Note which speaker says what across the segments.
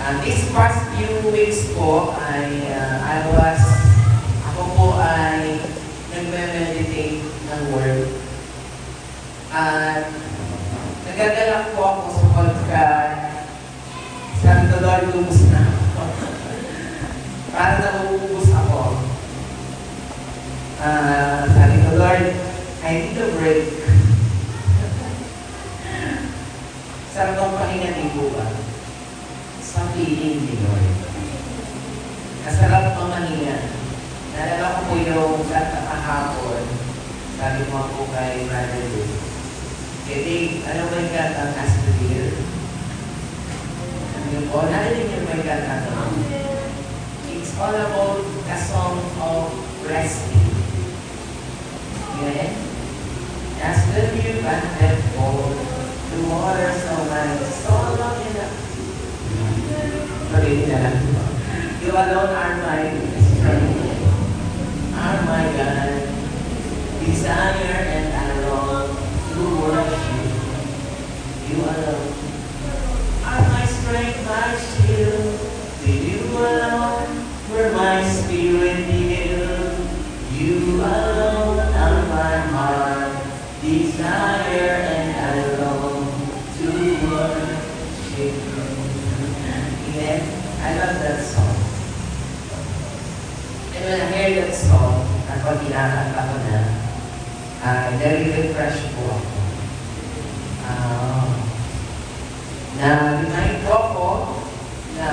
Speaker 1: This past few weeks po ako po ay nagme-meditate ng word. At nagagalak po ako sapagkat sabi ko, Lord, lubos na ako. Para nauubos ako. Sabi ko, Lord, I need a break. Sarap ang pahinga din po ba? Sa feeling ni Lord. Kasarap ang mahinga. Nalala ko po yung kahapon. Sabi ko po kay Brother Luke. Kasi, ano ba yung katang as the deer? Ano po? Narinig niyo ba yung katang? It's all about a song of resting. Amen? As the deer panted for the water so much, so long enough. Sabihin na lang. You alone are my strength, are my God, desire and I long to worship. You alone are my strength, my shield. With you alone, where my spirit healed. You alone are my heart, desire and I long to worship. Amen. I love that song. And when I hear that song, at pag kinakanta ko na, very refresh po ako. Na-remind po ako na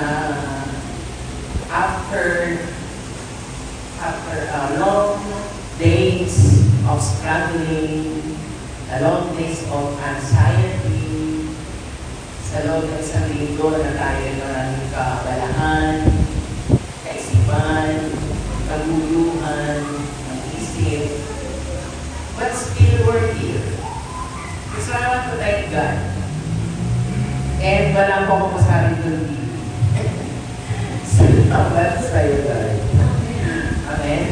Speaker 1: after long days of struggling, long days of anxiety, sa loob ng isang linggo na tayo maraming kaabalahan, kaisipan, kaguluhan, ng isip. But still we're here. Because I want to thank God. And wala po ako masabi doon dito. Salamat sa'yo, God. Amen?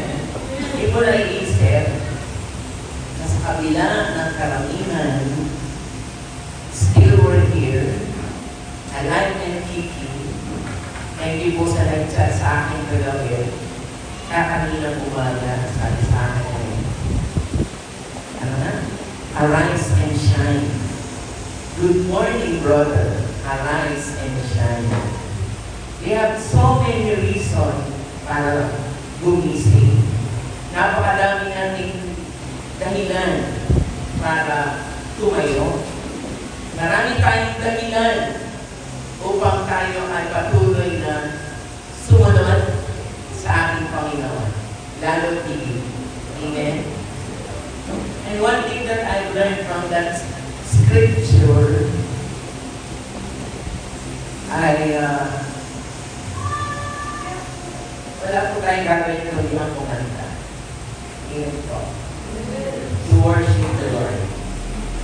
Speaker 1: Hindi mo naiisip na sa kabila ng karamihan, still we're here, alive and kicking, na hindi po sa nag-chat sa akin kagabi, kakanina umaga, sabi sa akin ngayon, ano na? Arise and shine. Good morning, brother. Arise and shine. We have so many reasons para gumising. Napakadami nating dahilan para tumayo. Marami tayong dahilan upang tayo ay patuloy na sumunod sa ating Panginoon. Lalo tigil. Amen? And one thing that I've learned from that scripture ay wala po tayong gagawin ito di ang kumanta. Amen po. To worship the Lord.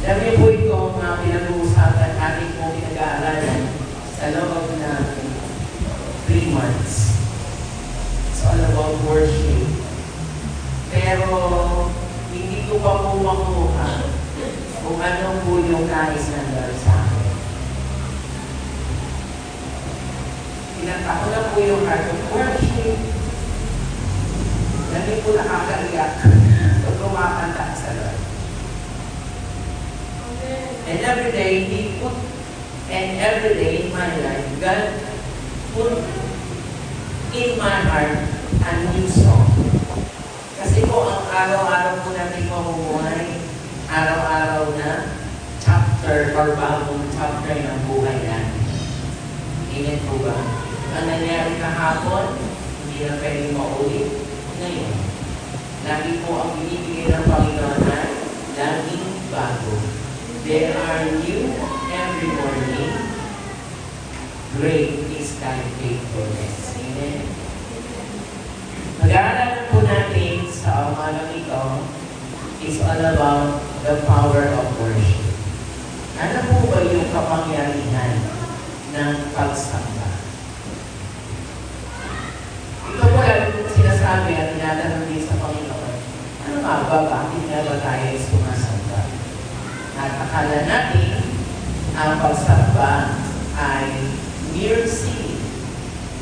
Speaker 1: Dami po itong pinag-uusapan natin po pinag-aaralan sa loob ng 3 months. It's all about worship. Pero hindi ko pa po makuha kung anong po yung nais ng Lord sa akin. Pinanta ko na po yung heart of worship. Dami po nakakaiyak pag kumakanta sa Lord. And every day in my life, God put in my heart a new song. Kasi po, ang araw-araw po natin mamumuhay, araw-araw na chapter or bagong chapter ng buhay natin. Amen po ba? Ang nangyari kahapon, hindi na pwedeng maulit ngayon. Lagi po ang binibigay ng Panginoon na laging bago. There are new every morning. Great is thy faithfulness. Amen. Mag-aaralan po natin sa umagang ito is all about the power of worship. Ano po ba yung kapangyarihan ng pagsamba? Ito po lalo po sinasabi at tinatanong din sa Panginoon, ano nga ba, bakit nga ba tayo sumasamba? At akala natin ang pagsamba ay mere sin.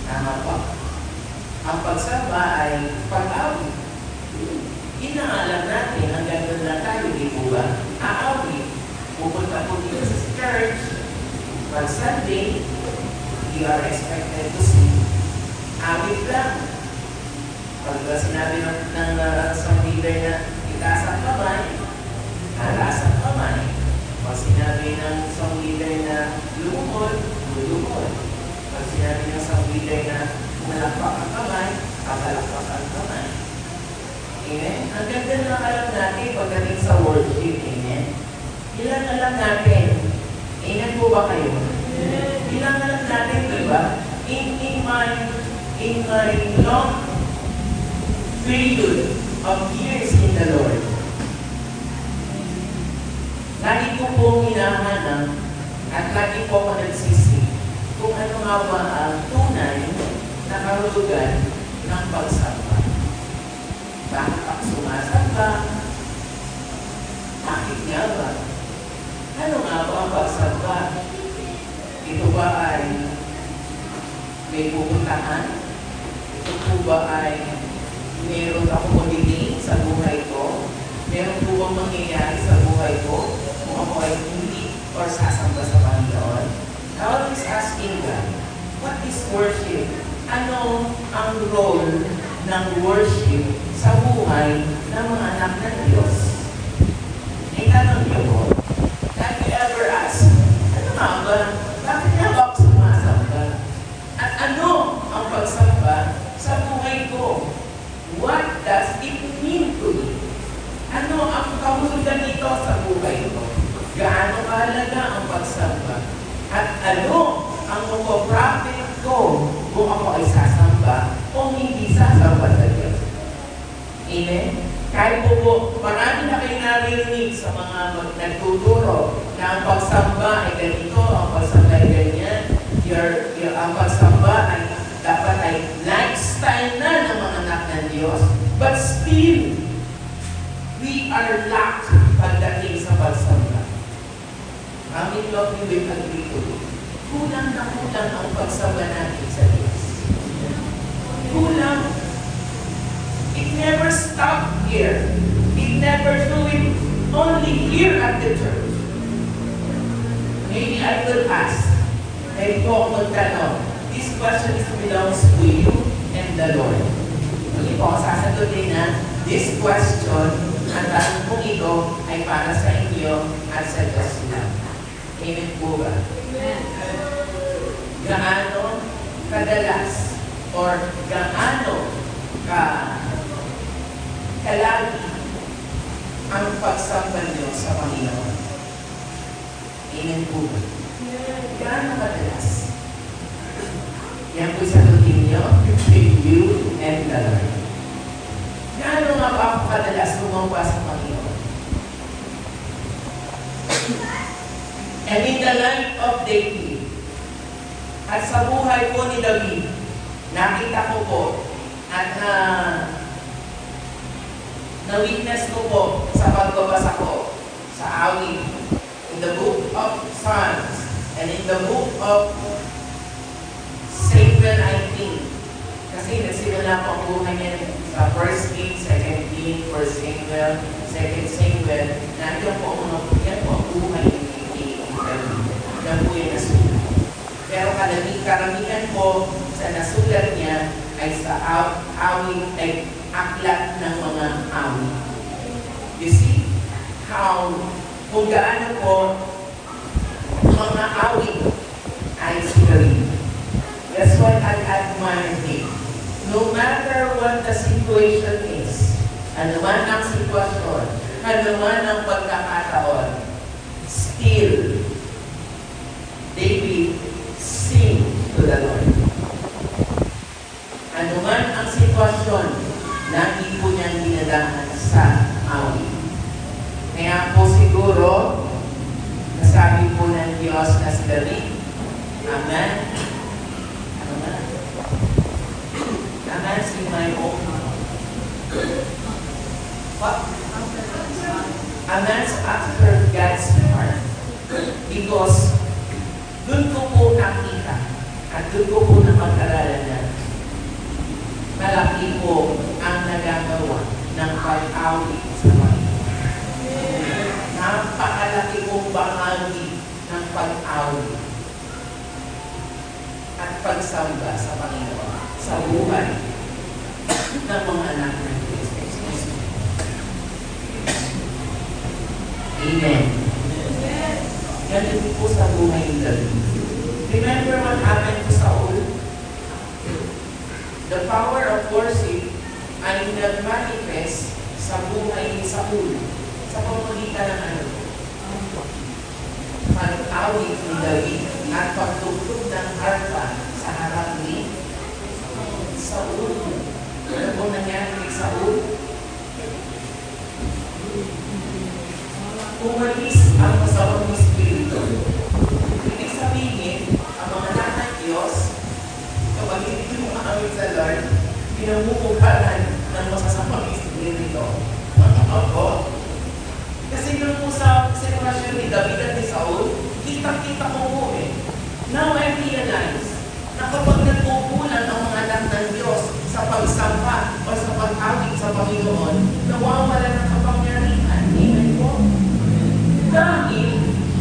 Speaker 1: Tama pa. Ang pagsamba ay pag-awit. Inaalam natin, hanggang doon lang tayo, di po ba? Aawit. Pupunta po dito sa church. Pag Sunday, we are expected to sing. Awit lang. Pag sinabi ng isang leader na itaas ang kamay, alaas ang kamay. Pag sinabi ng isang leader na lumukod, lulukod. Pag sinabi ng isang leader na malakpak ang kamay, papalakpak ang kamay. Amen? Ang ganda na alam natin pagdating sa worship. Amen? Ilan alam natin? Amen po ba kayo? Ilan alam natin, di ba? In my long period of years in the Lord, lagi ko pong hinahanap at lagi po ako nagsisi kung ano nga ba ang tunay na kahulugan ng pagsamba. Bakit ako sumasamba? Bakit nga ba? Ano nga ba ang pagsamba? Ito ba ay may pupuntahan? Ito po ba ay meron ako magiging sa buhay ko? Meron po bang mangyayari sa buhay ko? Kung ako ay hindi or sasamba sa Panginoon? I always asking God, what is worship? Ano ang role ng worship sa buhay ng mga anak ng Diyos? Ay tanong niyo po, have you ever asked, ano nga ba? Bakit nga ba ako sumasamba? At ano ang pagsamba sa buhay ko? What does it mean to me? Ano ang kahulugan nito sa buhay ko? Gaano kahalaga ang pagsamba? At ano ang mapaprofit ko kung ako ay sasamba o hindi sasamba sa Diyos? Amen? Kahit po, marami na kayo narinig sa mga nagtuturo na ang pagsamba ay ganito, ang pagsamba ay ganyan, ang pagsamba ay dapat ay lifestyle na ng mga anak ng Diyos. But still, we are lack pagdating sa pagsamba. How many of you will agree to it? Kulang na kulang ang pagsamba natin sa Diyos. Kulang. It never stopped here. It never do it only here at the church. Maybe I will ask, maybe ko ako magtanong, this question is belongs to you and the Lord. Hindi po ako sasagutin na this question, ang tanong kong ito ay para sa inyo at sa Diyos lang. Amen po ba? Amen. Gaano kadalas or gaano kalagi ang pagsamba niyo sa Panginoon? Amen po ba? Gaano kadalas? Yan po sagutin niyo with you and the Lord. Gaano nga ba ako kadalas lumampa sa Panginoon? And in the life of David, at sa buhay po ni David, nakita ko po at na-witness ko po sa pagbabasa ko sa awit, in the book of Psalms, and in the book of Samuel, I think. Kasi nagsimula po ang buhay niya sa 1 King, 2 King, 1 Samuel, 2 Samuel. Nandiyan po ang mga yan po ang buhay ni David. Yan po yung nasulat. Pero karamihan po sa nasulat niya ay sa awit, ay aklat ng mga awit. You see how, kung gaano po mga awit ay sigarin. That's why I admire him. No matter what the situation is, ano man ang sitwasyon, ano man ang pagkakataon, still, David sing to the Lord. Ano man ang sitwasyon, lagi po niyang dinadaan sa awit. Kaya po siguro, nasabi po ng Diyos na si David, Amen. A man's in my own heart. What? A man's after God's heart. Because doon ko po nakita at doon ko po napag-aralan na Napakalaki po ang nagagawa ng pag-awit sa Panginoon. Napakalaki pong bahagi ng pag-awit at pagsamba sa Panginoon sa buhay ng mga anak ng Diyos. Amen. Ganun po sa buhay ng David. Remember what happened to Saul? The power of worship ay nag-manifest sa buhay ni Saul sa pamamagitan ng ano? Pag-awit ni David at pagtugtog ng harpa sa harap ni Saul. Ano po nangyari kay Saul? Umalis ang masamang espiritu. Ibig sabihin, ang mga anak ng Diyos, kapag hindi mo makamit sa Lord, pinamumukaran ng masasamang espiritu. Ako. Kasi yun po sa sitwasyon ni David at ni Saul, kita-kita ko po eh. Now I realize na kapag nagpupulan ang mga anak ng Diyos sa pagsamba o sa pag-awit sa Panginoon, nawawala ng kapangyarihan. Amen po. Dahil,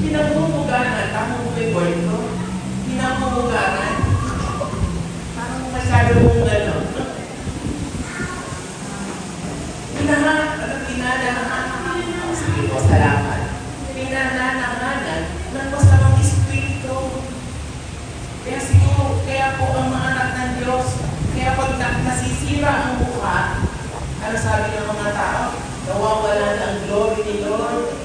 Speaker 1: pinamumugaran, tama mo may word ko? Pinamumugaran. Parang masyado mong ano. Sige po, salamat. Pinanananganan ng masamang espiritu. Kaya siguro, kaya po ang mga anak ng Diyos, kaya pag nasisira ang mukha, ano sabi ng mga tao? Nawawala na ang glory ni Lord.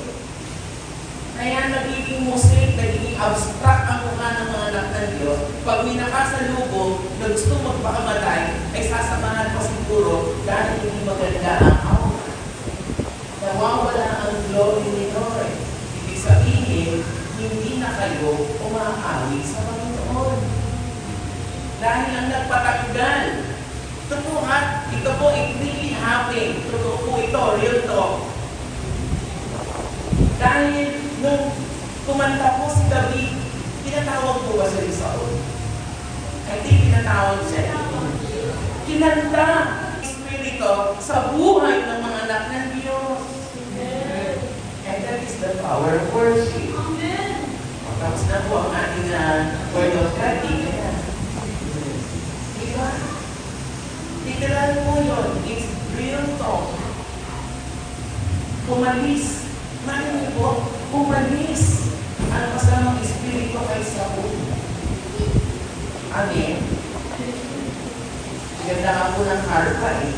Speaker 1: Kaya nagiging musik, nagiging abstract ang mukha ng mga anak ng Diyos. Pag may nakasalubong na gusto magpakamatay, ay sasamahan pa siguro dahil hindi maganda ang aura. Nawawala ang glory ni Lord. Ibig sabihin, hindi na kayo umaawi sa Panginoon. Dahil ang nagpatanggal. Totoo ha, ito po, it really happened. Totoo po ito, real talk. Dahil nung kumanta po si David, pinatawag po ba siya ni Saul? I think pinatawag siya. Kinanta Espiritu sa buhay ng mga anak ng Diyos. And that is the power of worship. Amen. Tapos na po ang ating word of God. Diba? Literal po yun. It's real talk. Umalis. Maraming po, umalis ang kasamang espiritu kay Saul. Amen. Ganda nga po ng harpa eh.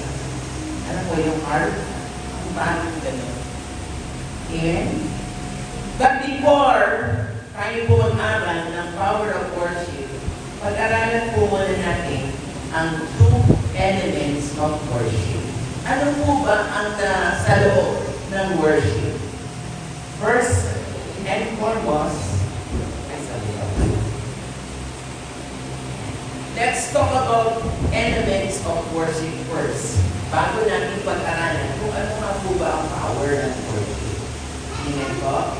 Speaker 1: Ano po yung harp? Kung paano yung gano'n? Amen? But before tayo po mag-aral ng power of worship, pag-aralan po muna natin ang two elements of worship. Ano po ba ang sa loob ng worship? First and foremost, let's talk about elements of worship first. Bago natin pag-aralan kung ano nga po ba ang power ng worship. Amen po?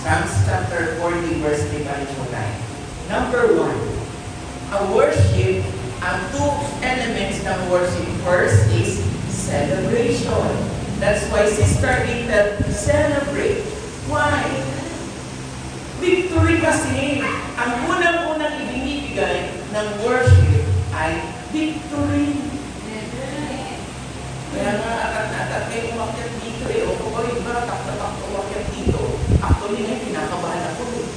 Speaker 1: Psalms chapter 40 verse 3 pa rin po tayo. Number 1, ang worship, ang two elements ng worship first is celebration. That's why Sister Ethel celebrate. Why? Victory kasi. Ang unang-unang ibinibigay ng worship ay victory. Kaya nga atat-atat kayo umakyat dito eh. O kung ba yung tatak-tatak umakyat dito, actually nga kinakabahan ako eh.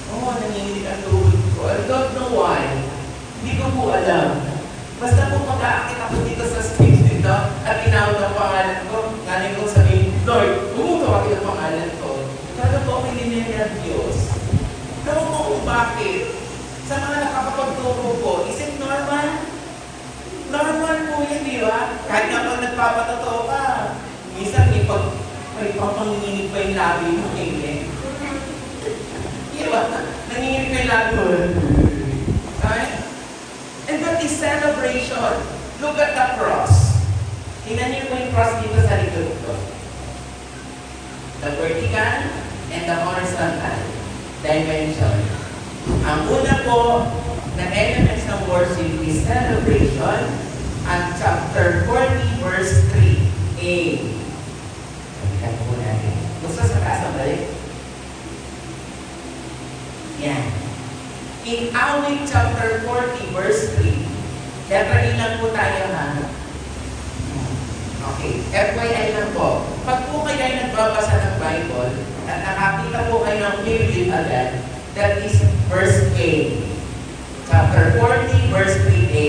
Speaker 1: Oo, nanginginig ang tuhod ko. I don't know why. Hindi ko po alam. Basta po mag-aakit ako dito sa stage dito at tinawag ang pangalan ko. Galing ko sabihin, Lord, bumutawag ang pangalan ko. Kaya po ako hindi ng Diyos. Alam mo kung bakit? Sa mga nakakapagturo ko, is it normal? Normal po yun, di ba? Kahit nga pag nagpapatotoo ka, minsan may papanginginig pa yung labi mo, eh. Di ba? Nanginginig pa yung labi mo. Right? And that is celebration. Look at the cross. Tingnan niyo po yung cross dito sa likod ko. The vertical and the horizontal dimension. Ang una po na elements ng worship is celebration At chapter 40, verse 3a. Sabihan po natin. Gusto sa taas ang balik? Yan. In Awit chapter 40, verse 3, letter E lang po tayo ha. Okay, FYI lang po. Pag po kayo ay nagbabasa ng Bible at nakakita po kayo ng Biblia agad, that is verse A. Chapter 40, verse 3a.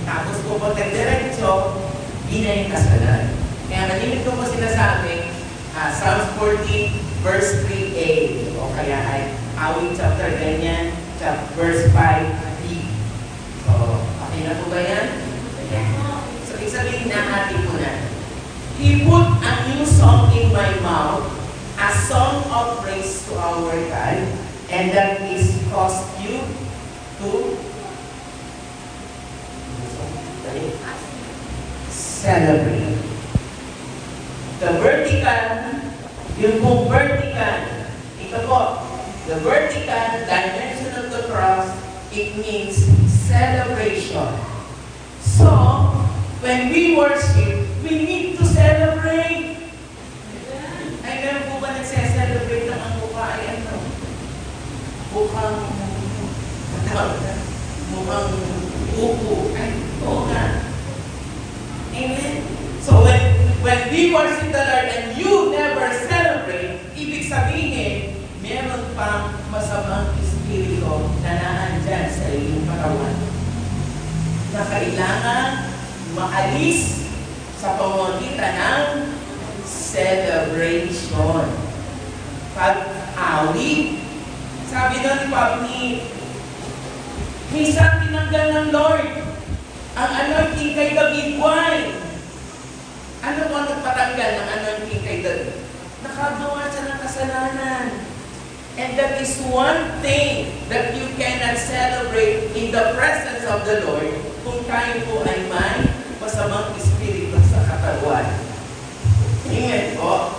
Speaker 1: Tapos po pag nagdiretso, di na yung kasalan. Kaya nalinig ko po sinasabi, Psalms 40, verse 3a. O kaya ay Awit chapter ganyan, verse 5b. So, okay na po ba yan? So, ibig sabihin na natin po na. He put a new song in my mouth, a song of praise to our God, and that is caused you to celebrate. The vertical, yung pong vertical, ito po, the vertical dimension of the cross, it means celebration. So, when we worship, we need to celebrate. Ay, meron po ba nagse-celebrate ng ang mukha ay ano? Mukhang upo. Ay, oo nga. Amen? So, when we worship the Lord and you never celebrate, ibig sabihin, meron pang masamang espiritu na naandyan sa iyong katawan na kailangan maalis sa pamamagitan ng celebration. Pag-awit, sabi doon ni minsan tinanggal ng Lord ang anointing kay David. Why? Ano po nagpatanggal ng anointing kay David? Nakagawa siya ng kasalanan. And that is one thing that you cannot celebrate in the presence of the Lord kung tayo po ay may masamang espiritu sa katawan. Amen po?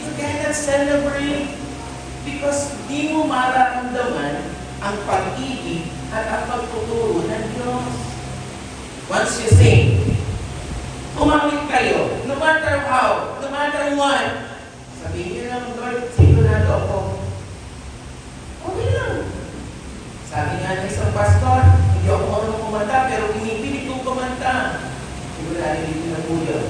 Speaker 1: You cannot celebrate because di mo mararamdaman ang pag-ibig at ang pagtuturo ng Diyos. Once you sing, umawit kayo, no matter how, no matter what, sabihin niyo lang, Lord, sigurado ako. Okay lang. Sabi nga ng isang pastor, hindi ako marunong kumanta, pero pinipilit kong kumanta. Sigurado hindi na po yun.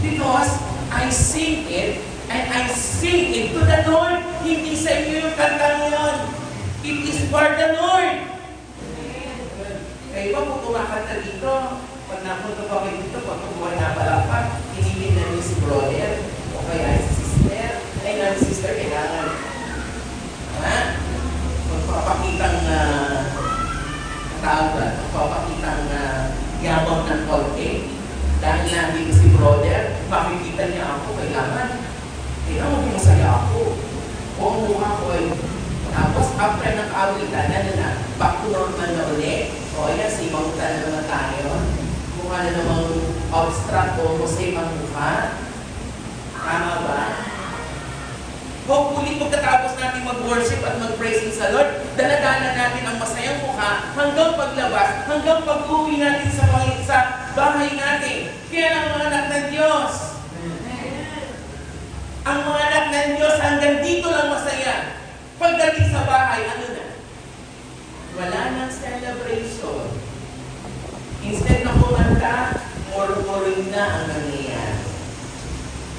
Speaker 1: Because I sing it, and I sing it to the Lord. Hindi sa inyo yung kantang yun. It is for the Lord. Kayo ba kung kumakanta dito, pag napunta pa kayo dito, pag kumuha na palakpak, hinilin na niyo si brother, o kaya si sister, ay na sister, kailangan. Ha? Magpapakitang magpapakitang yabang ng konti. Dahil nandito si brother, makikita niya ako, kailangan maging masaya ako. O ang mukha ko ay, tapos after ng kawitan, back to normal na ulit. O ayan, simang na naman tayo. Mukha na namang abstract o same ang mukha. Tama ba? Hopefully, pagkatapos natin mag-worship at mag-praising sa Lord, dalaganan natin ang masayang mukha hanggang paglabas, hanggang pag-uwi natin sa bahay natin. Kaya ang mga anak ng Diyos, ang mga anak ng Diyos hanggang dito lang masaya. Pagdating sa bahay, ano na? Wala nang celebration. Instead na kumanta, murmuring na ang nangyayari.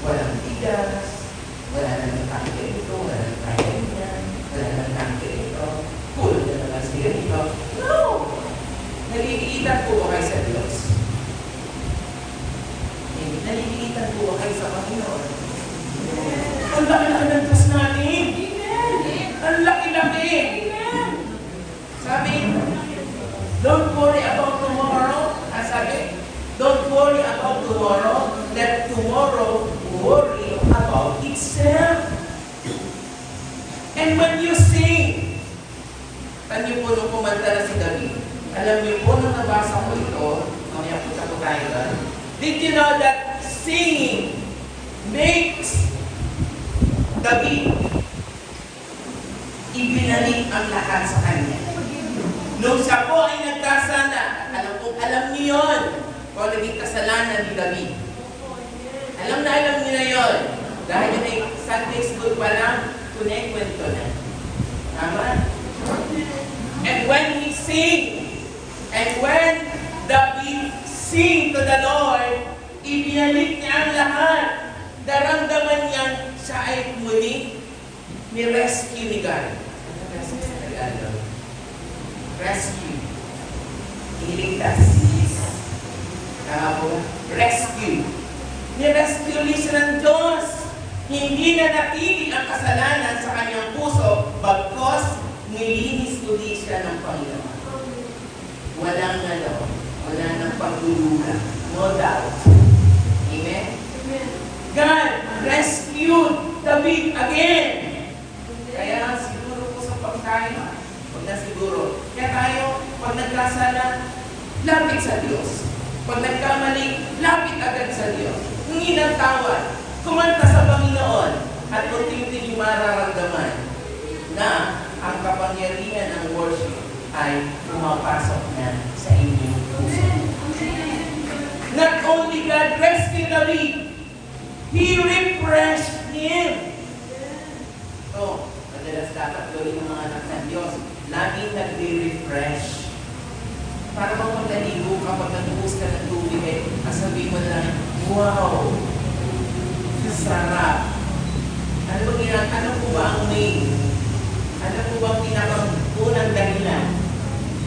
Speaker 1: Walang bigas, wala nang tangke ito, wala nang kaya niyan, wala nang tangke ito, cool na naman siya ito. No! Naliliitan po ba kayo sa Diyos? Naliliitan po ba kayo sa Panginoon? Ang laki-laki ng Diyos natin! Ang laki-laki! Sabi, don't worry about tomorrow. Sabi, don't worry about tomorrow. Let tomorrow worry about itself. And when you sing, tanyo po nung kumanta na si David, alam niyo po nung nabasa ko ito, mamaya punta po tayo doon. Did you know that singing makes David ibinalik ang lahat sa kanya? Nung siya po ay nagkasala, alam niyo yun, o naging kasalanan ni David. Alam niyo na yun. Dahil yun ay Sunday school pa lang, kwento na. Tama? And when he sing, and when David sing to the Lord, ibinalik niya ang lahat. Daramdaman niya siya ay muli ni-rescue ni God. Ano rescue sa Tagalog? Rescue. Iligtas. Rescue. Ni-rescue ulit siya ng Diyos. Hindi na natigil ang kasalanan sa kanyang puso, bagkos nilinis ulit siya ng Panginoon. Walang wala nang pagdududa. No doubt. Amen? God rescued David again. Kaya siguro po sa pagkain, huwag na siguro. Kaya tayo, pag nagkasala, lapit sa Diyos. Pag nagkamali, lapit agad sa Diyos. Hingi ng tawad. Kumanta sa Panginoon. At unti-unti yung mararamdaman na ang kapangyarihan ng worship ay pumapasok na sa inyong puso. Not only God rescued David, He refreshed him. So, madalas dapat gawin ng mga anak ng Diyos. Laging nagre-refresh. Para bang pag naligo ka, pag nag-uus ka ng tubig, sabihin mo na lang, wow! Sarap! Ano po ba ang main? Ano po ba ang pinaka-unang dahilan?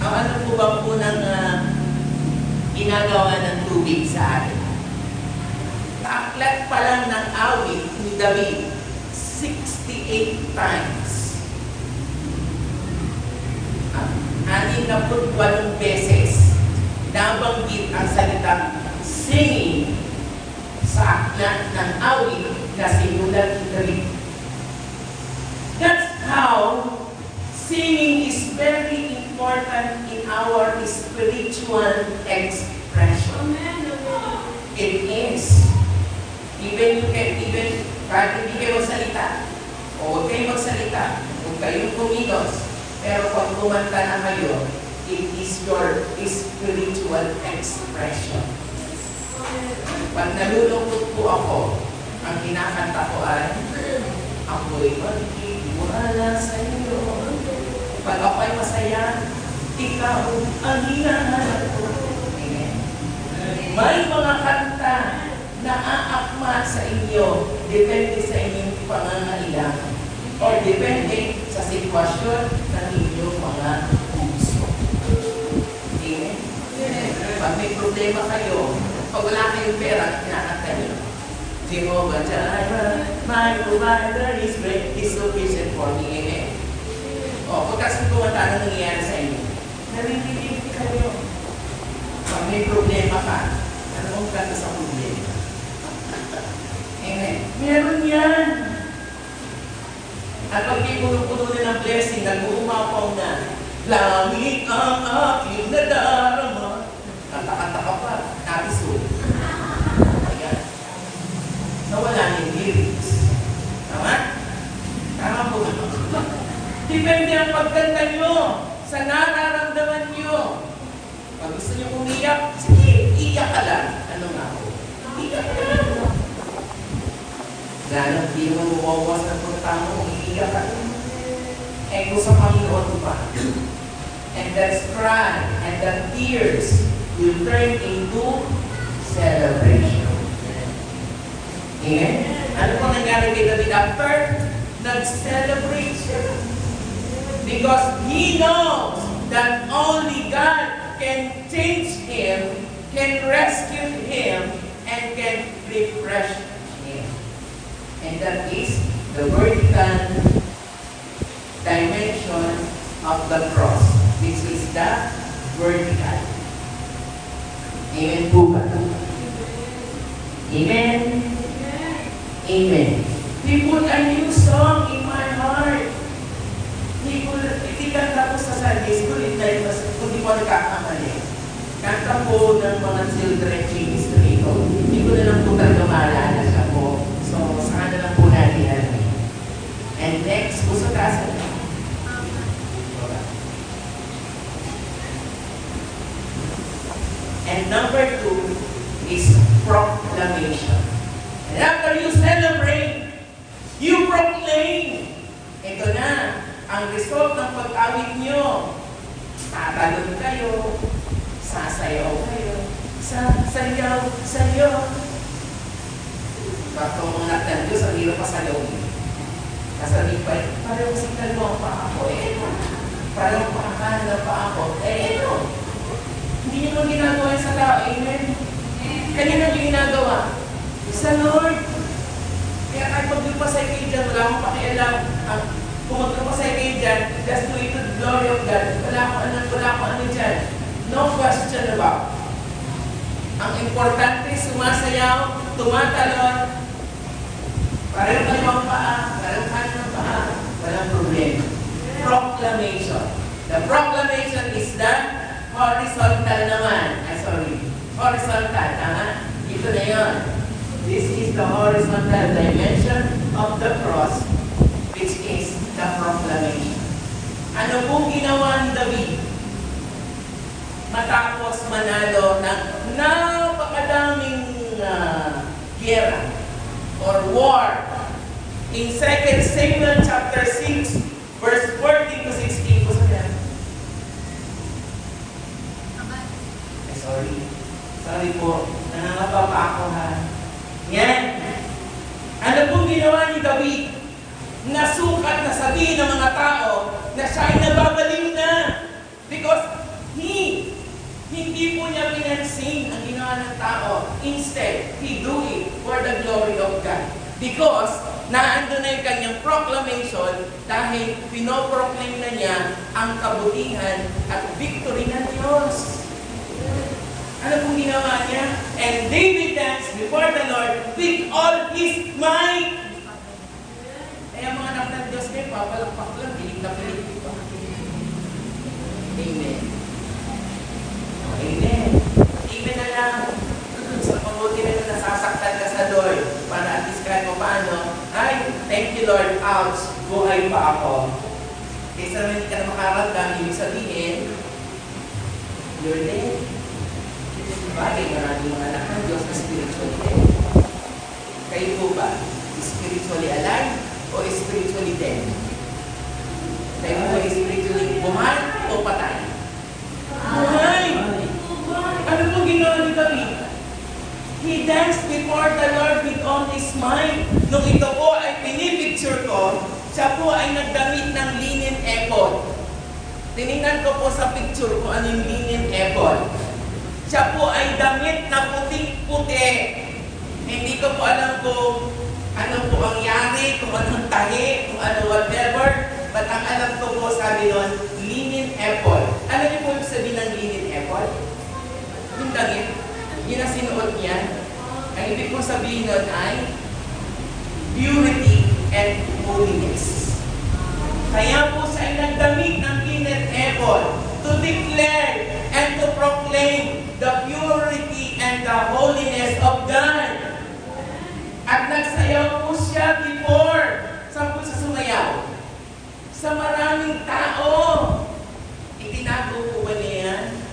Speaker 1: Ano po ba ang unang ginagawa ng tubig sa atin? Aklat pa lang ng awit ni David, 68 times. 68 beses nabanggit ang salitang singing sa aklat ng awit na sinulat ni David. That's how singing is very important in our spiritual expression. It is. Even kahit hindi kayo magsalita, o huwag kayong magsalita, huwag kayong kumilos, pero pag kumanta na kayo, it is your spiritual expression. Pag nalulungkot po ako, ang kinakanta ko ay, ako'y magtiwala sa iyo. Pag ako'y masaya, ikaw ang hinahanap ko. Amen. May mga kanta na aakma sa inyo, depende sa inyong pangangailangan. O depende sa sitwasyon ng inyong mga puso. Amen? Pag may problema kayo, pag wala kayong pera, kinakanta nyo. Jehovah Jireh, my provider is great, is sufficient for me. Amen? O, pagkas kung kumanta, ano nangyayari sa inyo? Naririnig kayo. Pag may problema ka, ano mong kanta sa problema? Amen. Meron yan. At pag di puno-puno na ng blessing, nag-uumapaw na, langit ang aking nadarama. Kanta-kanta ka pa, nabisul. Ayan. Nawala na yung lyrics. Tama? Tama po. Depende ang pagkanta nyo sa nararamdaman nyo. Pag gusto nyo umiyak, sige, iyak ka lang. Ano nga ako? Iyak ka lang. Lalo, di mo mawawas ng punta mo, iiyak ka. Eh, kung sa Panginoon pa. And the cry and the tears will turn into celebration. Amen? Ano po nangyari kay David after? Nag-celebrate siya. Because he knows that only God can change him, can rescue him, and can refresh him. And that is the vertical dimension of the cross, which is the vertical. Amen po ba? Amen? Amen. We put a new song in my heart. Hindi kanta ko sa Sunday School, hindi ko nagkakamali. Kanta po ng mga children ministry ko. Hindi ko na lang po talaga maalala siya po. So, saan na lang po natin alam. And next, puso tasan. And number 2, proclamation. And after you celebrate, you proclaim. Ito na, ang result ng pag-awit nyo. Tatalon kayo, sasayaw kayo, sayaw. Bakit mga anak ng Diyos, ang hirap pasayaw niyo. Kasabi pa, pareho si kalmo pa ako, pareho pakakala pa ako, Hindi nyo nung ginagawa sa tao, amen? Kanina nyo ginagawa? Sa Lord. Kaya kahit magdupasay kayo dyan, wala akong pakialam. Kung magdupasay kayo dyan, just do it to the glory of God. Wala akong ano dyan. No question about. Ang importante, sumasayaw, tumatalon, pareho kayo ang paa, pareho kayo ng paa, walang problema. Proclamation. The proclamation is the horizontal naman. Horizontal, tama? Ito na yun. This is the horizontal dimension of the cross, which is the proclamation. Ano pong ginawa ni David? Matapos manalo ng napakadaming gera or war. In 2 Samuel chapter 6, verse 14 to 16 po sa yan. Sorry po, nangangapa pa ako ha. Yan. Ano pong ginawa ni David? Nasukat na sabihin ng mga tao na siya ay nababaliw na. Because hindi po niya pinansin ang ginawa ng tao. Instead, he do it for the glory of God. Because naandun na yung kanyang proclamation dahil pinoproclaim na niya ang kabutihan at victory ng Diyos. Ano pong ginawa niya? And David danced before the Lord with all his might. Kaya mga anak ng Diyos ngayon, papalakpak lang, pilit na pilit. Amen. Amen. Amen na lang. Sa mabuti na nasasaktan ka sa Lord para at least kahit mo paano, ay, thank you Lord, ouch, buhay pa ako. Kaysa naman hindi ka na makaramdam, ibig sabihin, you're dead. Bagay, maraming mga anak ng Diyos na spiritually dead. Kayo po ba? Spiritually alive o spiritually dead? Kayo po ba spiritually buhay o patay? Buhay! Ano po ginawa ni David? He danced before the Lord with all his might. Nung ito po ay pinipicture ko, siya po ay nagdamit ng linen ephod. Tinignan ko po sa picture kung ano yung linen ephod. Siya po ay damit na puting-puti. Hindi ko po alam kung ano po ang yari, kung anong tahi, kung ano whatever. But ang alam ko po, sabi nun, linen ephod. Alam niyo po yung sabihin ng linen ephod? Yung damit, yun ang sinuot niya. Ang ibig kong sabihin nun ay purity and holiness. Kaya po siya ay nagdamit ng linen ephod to declare and to proclaim the purity and the holiness of God. At nagsayaw po siya before. Saan po siya sumayaw? Sa maraming tao. Itinago po ba niya yan?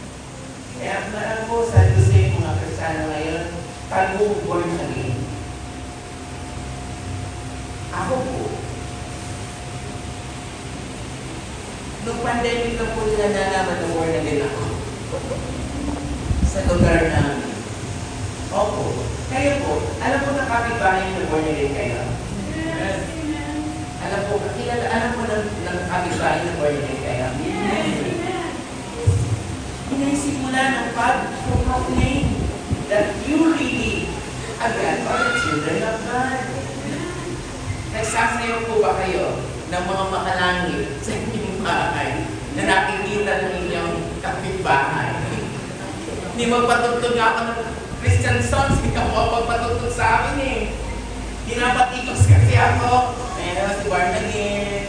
Speaker 1: Kaya marami po sa Diyos mga Kristiyano ngayon, tagong born again. Ako po, nung pandemic na po nila nalaman na born again ako. Sa lugar namin. Opo. Kayo po, alam po na kapitbahay na born again kayo? Yes. Alam po ng kapitbahay na born again kayo? Yes. Simula ng pag-proclaim that you really are the children of God. Nagsasayaw po ba kayo ng mga makalangit sa inyong bahay na nakikita ng inyong kapitbahay? Hindi magpatugtog ako ng Christian songs, hindi ka po magpatugtog sa amin eh. Hinabatikos kasi ako. Ayan si Born Again.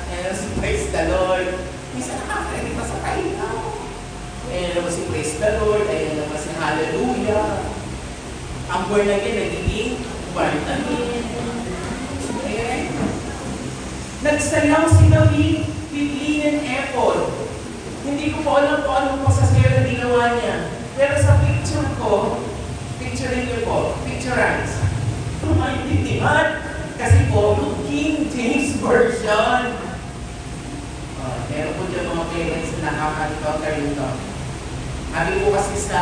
Speaker 1: Ayan si Praise the Lord. Minsan nakakarinig pa sa kaila. Ayan naman si Praise the Lord. Ayan naman si Hallelujah. Ang Born Again, nagiging Born Again. Ayan. Nagsayaw si David with linen ephod. Hindi ko po alam kung anong pasasayaw na ginawa niya. Pero sa picture picturein niyo po, pictureize. Kung maintindihan, kasi po, yung King James Version. Meron po dyan mga parents na nakaka-encounter nito. Sabi po kasi sa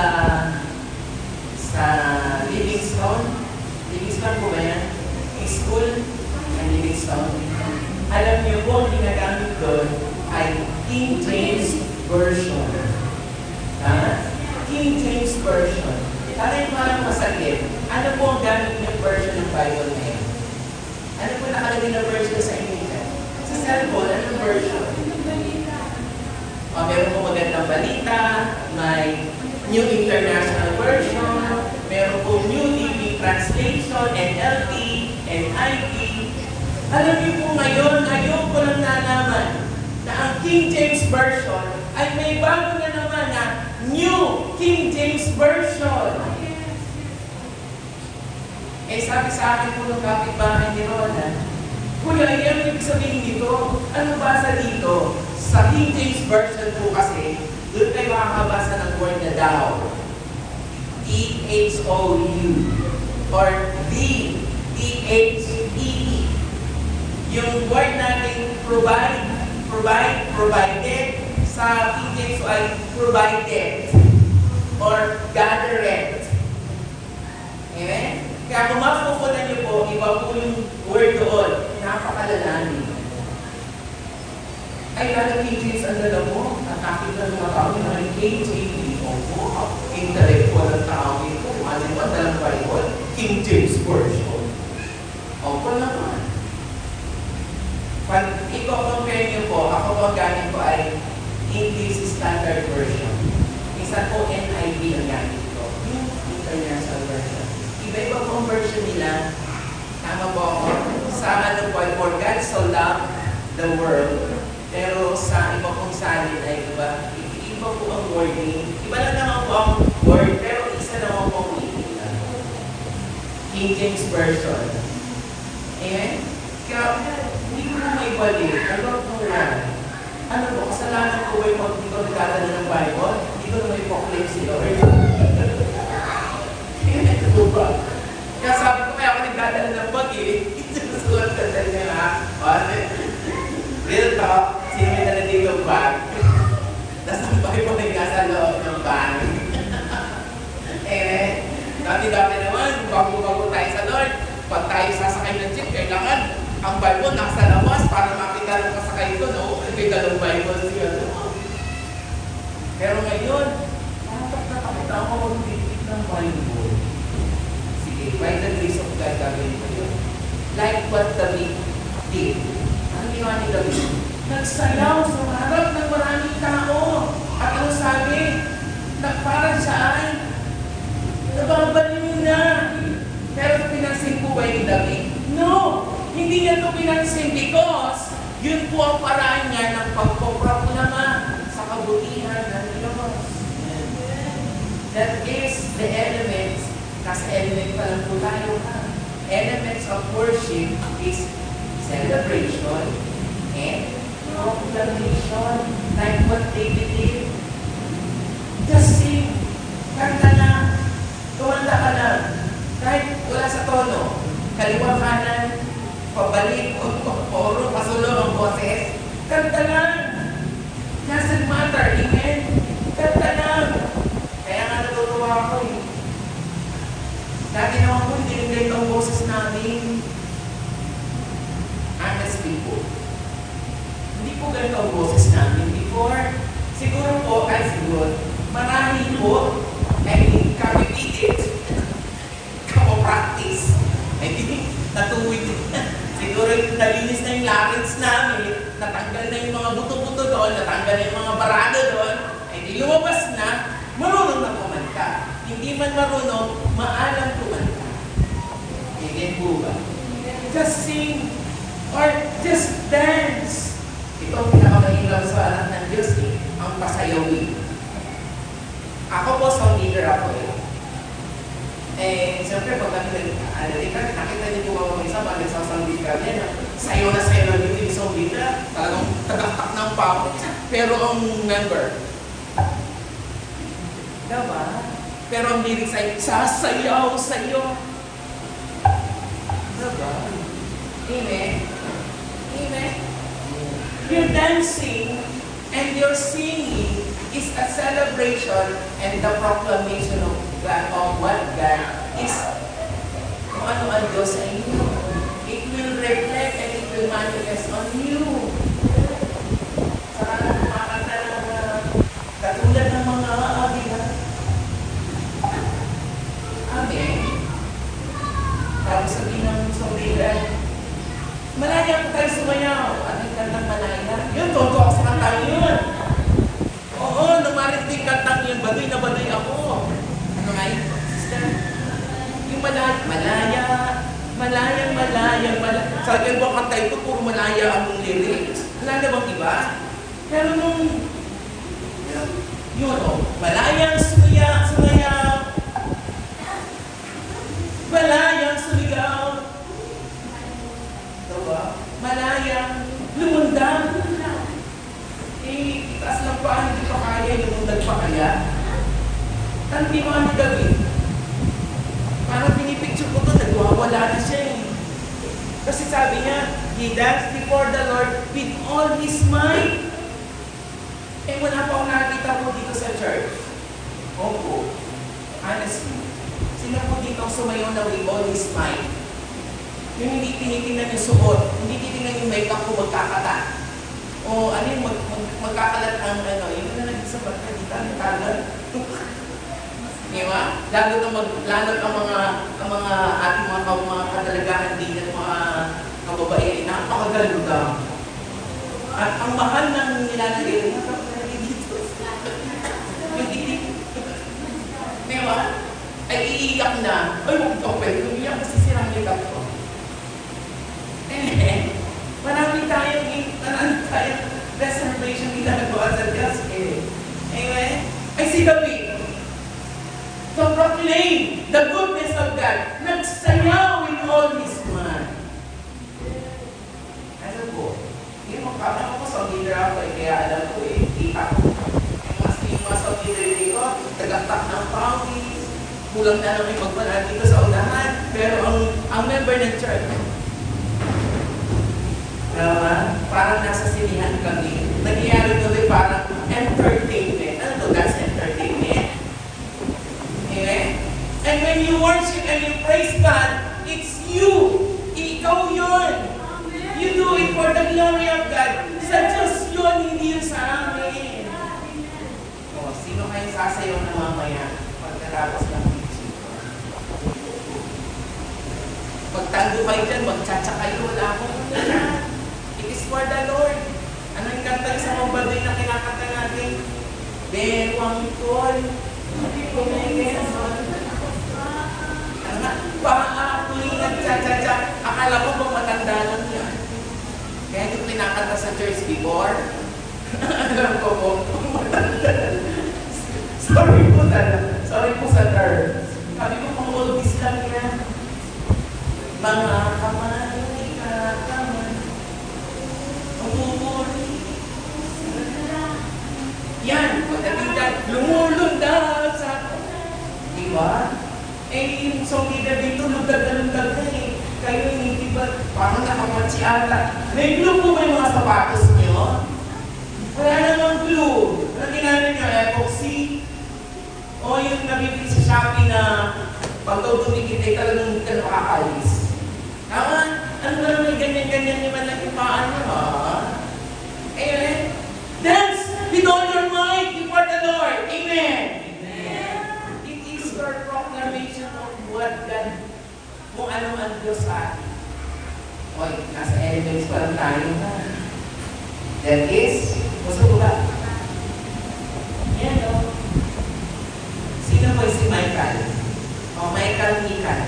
Speaker 1: Livingstone po ba yan? School ng Livingstone. Alam niyo po, ang ginagamit doon ay King James Version. King James Version. Taray parang masaglit. Ano po ang gamit niyong version ng Bible ngayon? Ano po nakalagay na version sa inyo? Sa cellphone, anong version? Meron po magandang balita, may New International Version, meron po New Living Translation, NLT, NIV. Alam niyo po ngayon ko lang nalaman na ang King James Version ay may bago na naman na New King James Version. Sabi sa akin po ng kapitbahay ni Roland, Kuya, ano ibig sabihin dito? Ano basa dito? Sa King James Version po kasi, doon kayo makakabasa ng word na thou. T-H-O-U. Or the. T-H-E-E. Yung word natin provided, sa King James ay provided. Or gathered. Amen? Kaya kung mapupunan niyo po, iba po yung word doon, napakalalani. Ay, lalo King James ang dala mo, nakakit na mga tao na King James. Opo, intellectual ang tao ito. Ano mo, dalang Bible? King James Version. Opo naman. Pag i-compare niyo po, ako po gamit ko ay English Standard Version. Isa po NIV ang gamit ko. Yung International Version. Iba-iba po ang version nila. Tama po ako. Sa ano po, for God so loved the world. Pero sa iba pong salin ay iba. Iba po ang wording. Iba lang naman po ang word, pero isa naman po ang meaning na. King James Version. Amen? Kaya, hindi ko na may balik. Ano po yan? Ano po, kasalanan ko ba yung pag hindi ko nagdadala ng Bible? Hindi ko na may proclaim si Lord. Ito ba? Kaya sabi ko, kaya ako nagdadala ng bag Susulat ka dahil niya ha. Real talk, sino may dala dito bag? Tapos ang Bible ay nasa loob ng bag. Dati-dati naman, bago-bago tayo sa Lord, pag tayo sasakay ng jeep, kailangan ang Bible nasa labas para makita ng kasakay ko, no? May dalawang Bible siya, no? Pero ngayon, nakakita ako mag-bibig ng Bible. Sige, by the grace of God, gagawin ko yun. Like what David did. Ano ginawa ni David? Nagsayaw sa harap ng maraming tao. At ano sabi? Nagparang siya ay nababaliw na. Pero pinansin po ba ni David? No! Hindi niya ito pinansin because yun po ang paraan niya ng pagpoproklama sa kabutihan ng Diyos. That is the elements. Nasa element pa lang po tayo. Elements of worship is celebration and proclamation. Like what David did. Just sing. Kanta lang. Kumanta ka lang. Kahit wala sa tono. Kaliwa kanan. Pabalik. Poro. Pasulong ang boses. Kanta lang. Doesn't matter. Amen. Kanta lang. Kaya nga natutuwa ako eh. Dati naman po, hindi rin ang boses namin. Honestly po. Hindi po ganito ang boses namin before. Siguro po, marami po, kapipitit, kapo-practice. Natuwid. Siguro nalinis na yung larynx namin, natanggal na yung mga buto-buto doon, natanggal na yung mga barado doon, ay di lumabas na, marunong na kumanta. Hindi man marunong, maalam kumanta. Hindi po ba? Just sing or just dance. Ito ang pinakamahirap sa anak ng Diyos ang pasayawin. Ako po, song leader ako siyempre, pag nakita niyo po ako isa, pag nagsasang leader yan, sayo na yung song leader, talagang tagaktak ng pako. Pero ang member, diba?
Speaker 2: Pero ang lyrics ay, sasayaw sa'yo. Diba? Amen? Amen? Your dancing and your singing is a celebration and the proclamation of God, of what God is, kung ano ang Diyos sa inyo. It will reflect and it will manifest on you. Saka kumakanta ng mga katulad ng mga abihan. Amen. Tapos sabihin ng sumbilan, malaya po tayo sumayaw. Ano yung kantang malaya? Yun, tonto ako sa kantang yun. Oo, nung marinig yung kantang yun, baduy na baduy ako. Ano nga yun, sister? Yung malaya, malayang malaya. Sa akin ba kanta ito, puro malaya ang lyrics. Wala na bang iba? Pero nung, yun o, malayang sumayaw, malayang sumigaw, diba? Malayang lumundang. Taas lang pa, hindi pa kaya, lumundag pa kaya. Tanti mo ni David. Parang pinipicture ko ito, nagwawala na siya eh. Kasi sabi niya, he danced before the Lord with all his might. Eh wala pa akong nakakita po dito sa church. Opo, honestly. Sino po dito ang sumayaw na with all his might? Yung hindi tinitingnan yung suot, hindi tinitingnan yung makeup ko magkakata. O ano yung magkakalat ang ano, yun na naging sa batka, di tayo tagal. Diba? Lalo ang mga ating mga kadalagahan din at mga kababaihan, napakaganda. At ang mahal ng nilalagay, napakaganda dito. Yung itik. Diba? Ay iiyak na. Ay, huwag ka pwede. Umiyak kasi sirang makeup ko. Marami tayong reservation ginagawa sa Diyos eh. Amen? I see the way to proclaim the goodness of God. Nagsayaw with all his mind. Ano po? Yung makakama ko sa leader ako eh, kaya alam ko eh, kita ko. Yung mga sa leader ko, tagatak ng pawis, kulang na lang yung magpala dito sa unahan. Pero ang member ng church, parang nasa sinihan kami. Nagyayari tuloy parang entertainment. Ano to? That's entertainment. Amen? And when you worship and you praise God, it's you. Ikaw yun. You do it for the glory of God. Sa Diyos yun, hindi yun sa amin. O, sino kayo sasayaw na mamaya pagkatapos ng teaching? Pagtando kayo dyan, magtsatsa kayo, wala akong it is for the Lord. Ano yung kanta sa mga baduy na kinakanta natin? Bewang tol. Ano nga? Paakoy nagtsatsa-tsa. Akala ko bang matanda lang yan. Kaya yung pinakanta sa church before, alam ko po, matanda. Sorry po sa term. Sabi ko pang oldies lang yan. Mga kamay, kamay. Yan, pagdating dyan, lumulundag sa diba? Eh, yung song leader dito, lundag na eh. Kayo hindi ba, parang nakamatsi ata. May glue po ba yung mga sapatos nyo? Wala namang glue. Ano ginamit nyo? Epoxy? O yung nabibili sa Shopee na pag daw dumikit ay talagang hindi ka nakakalis. Tama? Ano ba naman ganyan-ganyan yung malaki paan nyo, ha? Amen? Dance with all your might before the Lord. Amen? Amen. It is your proclamation of what God, kung ano ang Diyos sa atin. Oy, nasa elements pa lang tayo. That is, gusto ko ba? Yan, o. Sino po si Michael? O, Michael Michael.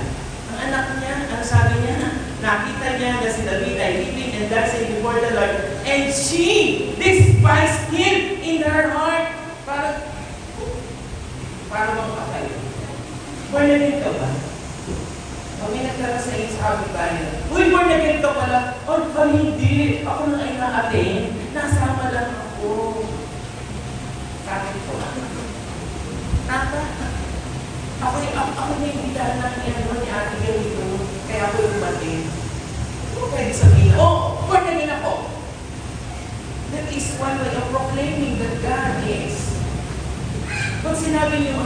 Speaker 2: Ang anak niya, ano sabi niya? Nakita niya na si David ay living and dancing before the Lord. And she despised him in her heart. Para magpakay. Born again ka ba? Pag may nagtara sa iyo sa kapitbahay, uy, born again ka pala. Oh, hindi. Ako nang ay na-attend. Nasama lang Ako na yung bigyan ng ano ni ate ganito. Kaya ako yung batid. Pwede sabihin, born again ako. That is one way of proclaiming that God is. Pag sinabi niyo,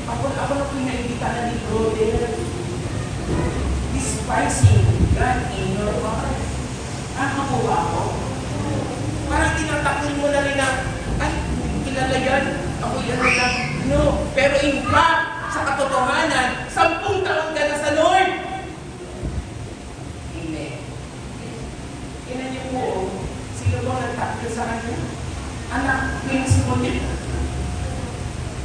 Speaker 2: ako na po yung naibita na ni brother, despising God in your heart. Makuha ako. Parang tinatakil mo na rin na, ay, kilala yan, ako yan lang. No, pero in fact, sa katotohanan, 10 taon ka na sa Lord. Amen. Tingnan niyo po, sino ba nagtakil sa kanya? Anak mismo niya.